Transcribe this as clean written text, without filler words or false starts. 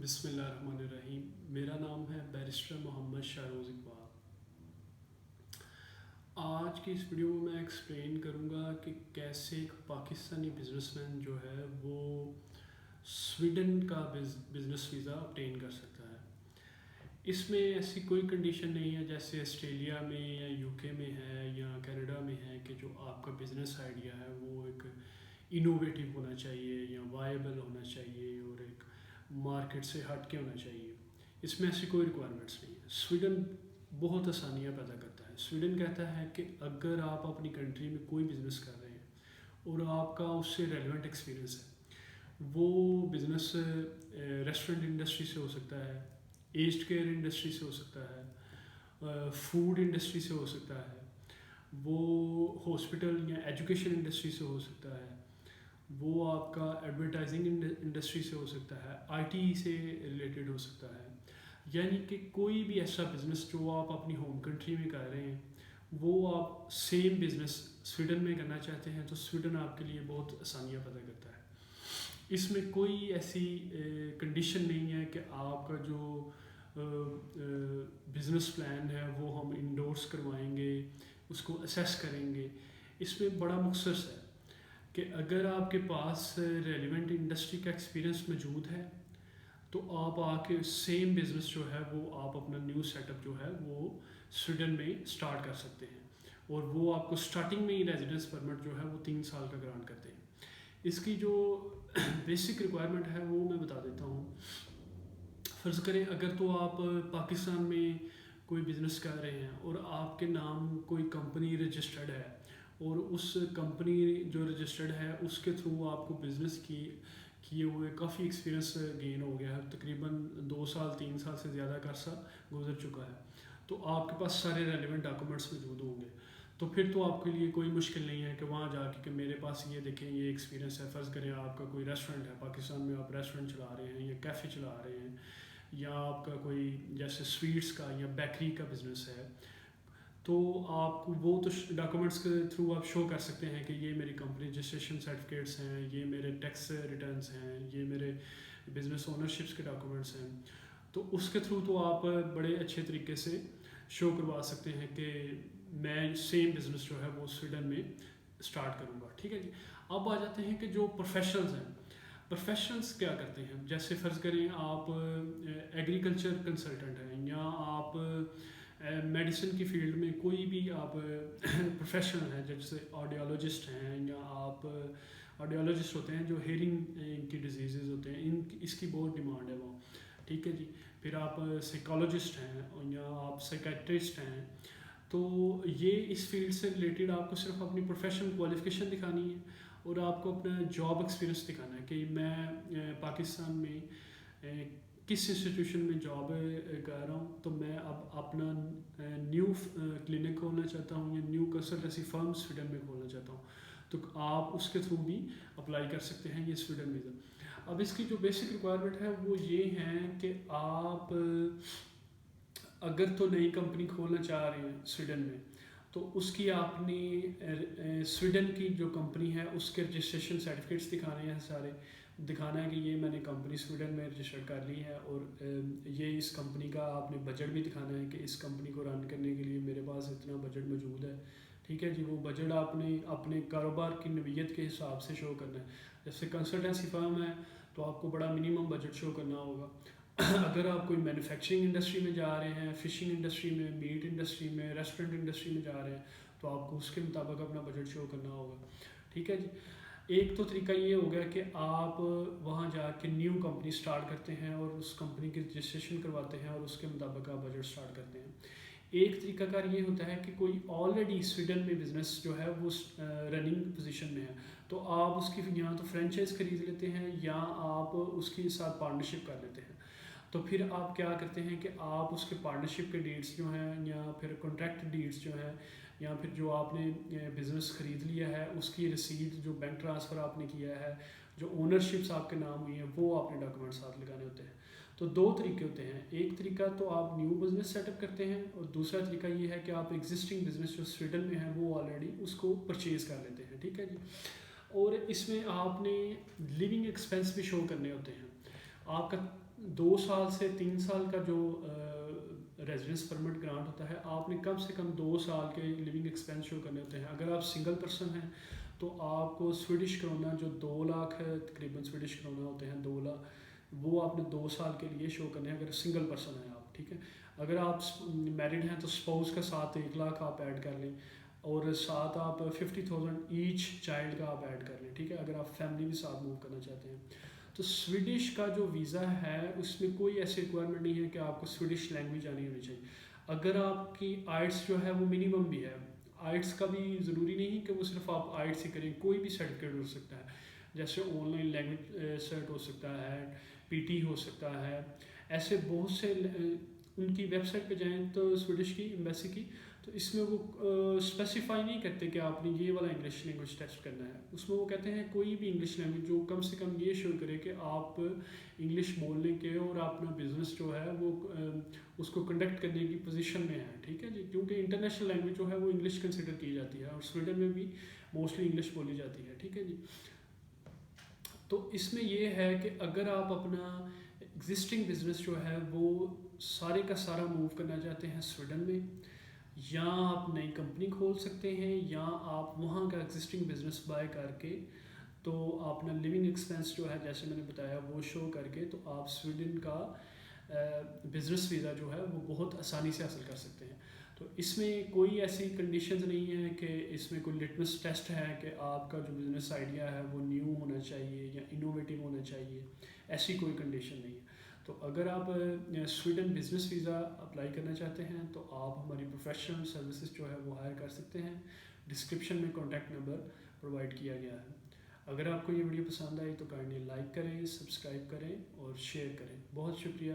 بسم اللہ الرحمن الرحیم. میرا نام ہے بیرسٹر محمد شاہروز اقبال. آج کی اس ویڈیو میں ایکسپلین کروں گا کہ کیسے ایک پاکستانی بزنس مین جو ہے وہ سویڈن کا بزنس ویزا obtain کر سکتا ہے. اس میں ایسی کوئی کنڈیشن نہیں ہے جیسے آسٹریلیا میں یا یو کے میں ہے یا کینیڈا میں ہے کہ جو آپ کا بزنس آئیڈیا ہے وہ ایک انوویٹیو ہونا چاہیے یا وائبل ہونا چاہیے اور ایک مارکیٹ سے ہٹ کے ہونا چاہیے. اس میں ایسی کوئی ریکوائرمنٹس نہیں ہے. سویڈن بہت آسانیاں پیدا کرتا ہے. سویڈن کہتا ہے کہ اگر آپ اپنی کنٹری میں کوئی بزنس کر رہے ہیں اور آپ کا اس سے ریلیونٹ ایکسپیرینس ہے، وہ بزنس ریسٹورنٹ انڈسٹری سے ہو سکتا ہے، ایجڈ کیئر انڈسٹری سے ہو سکتا ہے، فوڈ انڈسٹری سے ہو سکتا ہے، وہ ہاسپٹل یا ایجوکیشن انڈسٹری سے ہو سکتا ہے، وہ آپ کا ایڈورٹائزنگ انڈسٹری سے ہو سکتا ہے، آئی ٹی سے ریلیٹڈ ہو سکتا ہے. یعنی کہ کوئی بھی ایسا بزنس جو آپ اپنی ہوم کنٹری میں کر رہے ہیں وہ آپ سیم بزنس سویڈن میں کرنا چاہتے ہیں تو سویڈن آپ کے لیے بہت آسانیاں پیدا کرتا ہے. اس میں کوئی ایسی کنڈیشن نہیں ہے کہ آپ کا جو بزنس پلان ہے وہ ہم انڈورس کروائیں گے، اس کو اسیس کریں گے. اس میں بڑا مختص ہے کہ اگر آپ کے پاس ریلیونٹ انڈسٹری کا ایکسپیرینس موجود ہے تو آپ آ کے سیم بزنس جو ہے وہ آپ اپنا نیو سیٹ اپ جو ہے وہ سویڈن میں اسٹارٹ کر سکتے ہیں، اور وہ آپ کو اسٹارٹنگ میں ہی ریزیڈنس پرمٹ جو ہے وہ 3 سال کا گرانٹ کرتے ہیں. اس کی جو بیسک ریکوائرمنٹ ہے وہ میں بتا دیتا ہوں. فرض کریں اگر تو آپ پاکستان میں کوئی بزنس کر رہے ہیں اور آپ کے نام کوئی کمپنی رجسٹرڈ ہے اور اس کمپنی جو رجسٹرڈ ہے اس کے تھرو آپ کو بزنس کیے ہوئے کافی ایکسپیرینس گین ہو گیا ہے، تقریباً 2 سال 3 سال سے زیادہ کا عرصہ گزر چکا ہے، تو آپ کے پاس سارے ریلیونٹ ڈاکومنٹس موجود ہوں گے. تو پھر تو آپ کے لیے کوئی مشکل نہیں ہے کہ وہاں جا کے کہ میرے پاس یہ دیکھیں یہ ایکسپیرینس ہے. فرض کریں آپ کا کوئی ریسٹورنٹ ہے پاکستان میں، آپ ریسٹورنٹ چلا رہے ہیں یا کیفے چلا رہے ہیں، یا آپ کا کوئی جیسے سویٹس کا یا بیکری کا بزنس ہے، تو آپ وہ تو ڈاکومنٹس کے تھرو آپ شو کر سکتے ہیں کہ یہ میری کمپنی رجسٹریشن سرٹیفکیٹس ہیں، یہ میرے ٹیکس ریٹرنس ہیں، یہ میرے بزنس اونرشپس کے ڈاکومنٹس ہیں. تو اس کے تھرو تو آپ بڑے اچھے طریقے سے شو کروا سکتے ہیں کہ میں سیم بزنس جو ہے وہ سویڈن میں اسٹارٹ کروں گا. ٹھیک ہے جی. اب آ جاتے ہیں کہ جو پروفیشنلز ہیں، پروفیشنلز کیا کرتے ہیں. جیسے فرض کریں آپ ایگریکلچر کنسلٹنٹ ہیں یا آپ میڈیسن کی فیلڈ میں کوئی بھی آپ پروفیشنل ہیں، جیسے آڈیولوجسٹ ہیں یا آپ آڈیولوجسٹ ہوتے ہیں جو ہیئرنگ کی ڈیزیزز ہوتے ہیں، اس کی بہت ڈیمانڈ ہے وہاں. ٹھیک ہے جی. پھر آپ سائیکالوجسٹ ہیں یا آپ سائیکیٹرسٹ ہیں. تو یہ اس فیلڈ سے ریلیٹڈ آپ کو صرف اپنی پروفیشنل کوالیفیکیشن دکھانی ہے اور آپ کو اپنا جاب ایکسپیرینس دکھانا ہے کہ میں پاکستان میں کس انسٹیٹیوشن میں جاب کر رہا ہوں، تو میں اب اپنا نیو کلینک کھولنا چاہتا ہوں یا نیو کنسلٹنسی فرم سویڈن میں کھولنا چاہتا ہوں. تو آپ اس کے تھرو بھی اپلائی کر سکتے ہیں یہ سویڈن ویزا. اب اس کی جو بیسک ریکوائرمنٹ ہے وہ یہ ہیں کہ آپ اگر تو نئی کمپنی کھولنا چاہ رہے ہیں سویڈن میں تو اس کی آپ نے سویڈن کی جو کمپنی ہے اس کے رجسٹریشن سرٹیفکیٹس دکھانے ہیں، سارے دکھانا ہے کہ یہ میں نے کمپنی سویڈن میں رجسٹر کر لی ہے، اور یہ اس کمپنی کا آپ نے بجٹ بھی دکھانا ہے کہ اس کمپنی کو رن کرنے کے لیے میرے پاس اتنا بجٹ موجود ہے. ٹھیک ہے جی. وہ بجٹ آپ نے اپنے کاروبار کی نوعیت کے حساب سے شو کرنا ہے. جیسے کنسلٹنسی فرم ہے تو آپ کو بڑا منیمم بجٹ شو کرنا ہوگا. اگر آپ کوئی مینوفیکچرنگ انڈسٹری میں جا رہے ہیں، فشنگ انڈسٹری میں، میٹ انڈسٹری میں، ریسٹورنٹ انڈسٹری میں جا رہے ہیں تو آپ کو اس کے مطابق اپنا بجٹ شو کرنا ہوگا. ٹھیک ہے جی. ایک تو طریقہ یہ ہو گیا کہ آپ وہاں جا کے نیو کمپنی سٹارٹ کرتے ہیں اور اس کمپنی کی رجسٹریشن کرواتے ہیں اور اس کے مطابق آپ بجٹ سٹارٹ کرتے ہیں. ایک طریقہ کار یہ ہوتا ہے کہ کوئی آلریڈی سویڈن میں بزنس جو ہے وہ رننگ پوزیشن میں ہے تو آپ اس کی یہاں تو فرینچائز خرید لیتے ہیں یا آپ اس کے ساتھ پارٹنرشپ کر لیتے ہیں. تو پھر آپ کیا کرتے ہیں کہ آپ اس کے پارٹنرشپ کے ڈیٹس جو ہیں یا پھر کانٹریکٹ ڈیٹس جو ہیں یا پھر جو آپ نے بزنس خرید لیا ہے اس کی رسید، جو بینک ٹرانسفر آپ نے کیا ہے، جو اونرشپس آپ کے نام ہوئی ہیں، وہ آپ نے ڈاکومنٹ ساتھ لگانے ہوتے ہیں. تو 2 طریقے ہوتے ہیں. ایک طریقہ تو آپ نیو بزنس سیٹ اپ کرتے ہیں اور دوسرا طریقہ یہ ہے کہ آپ ایگزسٹنگ بزنس جو سویڈن میں ہے وہ آلریڈی اس کو پرچیز کر لیتے ہیں. ٹھیک ہے جی. اور اس میں آپ نے لیونگ ایکسپینس بھی شو کرنے ہوتے ہیں. آپ کا 2 سال سے 3 سال کا جو ریزیڈنس پرمٹ گرانٹ ہوتا ہے، آپ نے کم سے کم 2 سال کے لیونگ ایکسپینس شو کرنے ہوتے ہیں. اگر آپ سنگل پرسن ہیں تو آپ کو سویڈش کرونا جو 2 لاکھ ہے تقریباً سویڈش کرونا ہوتے ہیں 2 لاکھ، وہ آپ نے 2 سال کے لیے شو کرنے ہیں اگر سنگل پرسن ہیں آپ. ٹھیک ہے. اگر آپ میرڈ ہیں تو اسپاؤس کا ساتھ 1 لاکھ آپ ایڈ کر لیں، اور ساتھ آپ 50,000 ایچ چائلڈ کا آپ ایڈ کر لیں. ٹھیک ہے. اگر آپ فیملی بھی ساتھ موو کرنا چاہتے ہیں تو سویڈش کا جو ویزا ہے اس میں کوئی ایسی ریکوائرمنٹ نہیں ہے کہ آپ کو سویڈش لینگویج آنی ہونی چاہیے. اگر آپ کی آئٹس جو ہے وہ منیمم بھی ہے، آئٹس کا بھی ضروری نہیں کہ وہ صرف آپ آئٹس ہی کریں، کوئی بھی سرٹیفکیٹ ہو سکتا ہے، جیسے آن لائن لینگویج سرٹ ہو سکتا ہے، پی ٹی ہو سکتا ہے. ایسے بہت سے ان کی ویب سائٹ پہ جائیں تو سویڈش کی ایمبیسی کی، تو اس میں وہ اسپیسیفائی نہیں کرتے کہ آپ نے یہ والا انگلش لینگویج ٹیسٹ کرنا ہے. اس میں وہ کہتے ہیں کوئی بھی انگلش لینگویج جو کم سے کم یہ شو کرے کہ آپ انگلش بولنے کے اور اپنا بزنس جو ہے وہ اس کو کنڈکٹ کرنے کی پوزیشن میں ہے. ٹھیک ہے جی. کیونکہ انٹرنیشنل لینگویج جو ہے وہ انگلش کنسیڈر کی جاتی ہے، اور سویڈن میں بھی موسٹلی انگلش بولی جاتی ہے. ٹھیک ہے جی. تو اس میں یہ ہے کہ اگر آپ اپنا ایگزسٹنگ بزنس جو ہے وہ سارے کا سارا موو کرنا چاہتے ہیں سویڈن میں، یا آپ نئی کمپنی کھول سکتے ہیں، یا آپ وہاں کا ایگزسٹنگ بزنس بائی کر کے تو اپنا لیونگ ایکسپینس جو ہے جیسے میں نے بتایا وہ شو کر کے تو آپ سویڈن کا بزنس ویزا جو ہے وہ بہت آسانی سے حاصل کر سکتے ہیں. تو اس میں کوئی ایسی کنڈیشنز نہیں ہے کہ اس میں کوئی لٹمس ٹیسٹ ہے کہ آپ کا جو بزنس آئیڈیا ہے وہ نیو ہونا چاہیے یا انوویٹیو ہونا چاہیے، ایسی کوئی کنڈیشن نہیں ہے. تو اگر آپ سویڈن بزنس ویزا اپلائی کرنا چاہتے ہیں تو آپ ہماری پروفیشنل سروسز جو ہے وہ ہائر کر سکتے ہیں. ڈسکرپشن میں کانٹیکٹ نمبر پرووائڈ کیا گیا ہے. اگر آپ کو یہ ویڈیو پسند آئی تو کائنڈلی لائک کریں، سبسکرائب کریں اور شیئر کریں. بہت شکریہ.